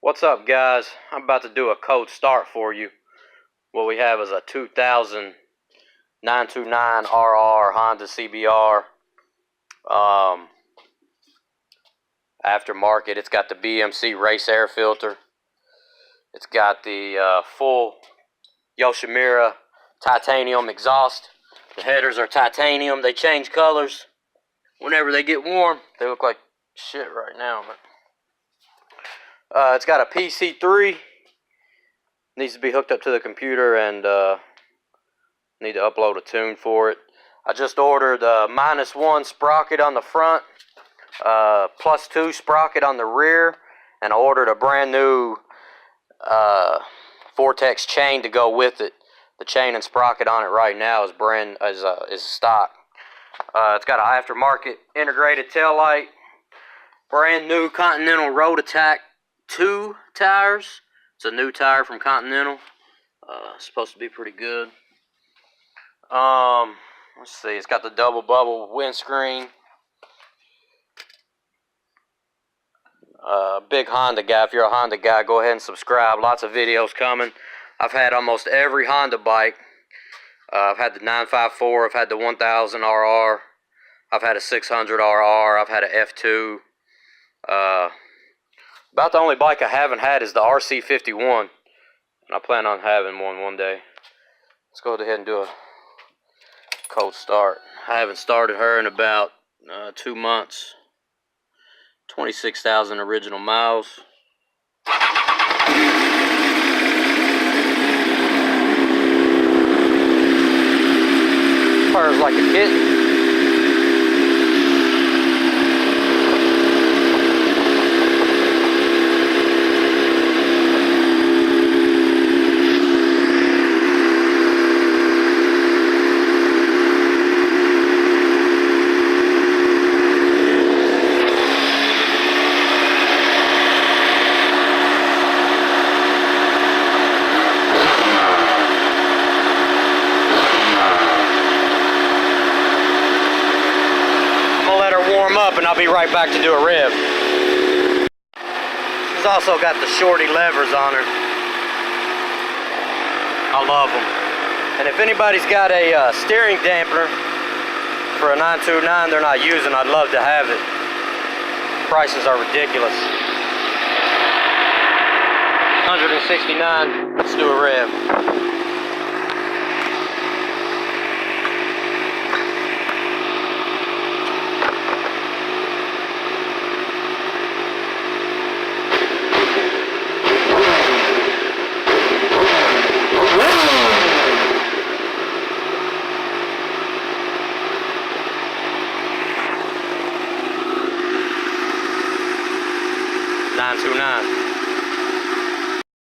What's up, guys? I'm about to do a cold start for you. What we have is a 2000 929RR Honda CBR aftermarket. It's got the BMC race air filter. It's got the full Yoshimura titanium exhaust. The headers are titanium. They change colors whenever they get warm. They look like shit right now, but it's got a PC3. Needs to be hooked up to the computer, and need to upload a tune for it. I just ordered a -1 sprocket on the front, +2 sprocket on the rear, and I ordered a brand new Vortex chain to go with it. The chain and sprocket on it right now is stock. It's got an aftermarket integrated taillight, brand new Continental Road Attack 2 tires. It's a new tire from Continental. Supposed to be pretty good. Let's see. It's got the double bubble windscreen. Big Honda guy. If you're a Honda guy, go ahead and subscribe. Lots of videos coming. I've had almost every Honda bike. I've had the 954. I've had the 1000RR. I've had a 600RR. I've had a F2. About the only bike I haven't had is the RC51. And I plan on having one day. Let's go ahead and do a cold start. I haven't started her in about 2 months. 26,000 original miles. Purrs like a kitten. Warm up, and I'll be right back to do a rev. She's also got the shorty levers on her. I love them. And if anybody's got a steering dampener for a 929 they're not using, I'd love to have it. Prices are ridiculous. 169. Let's do a rev. Nine 929.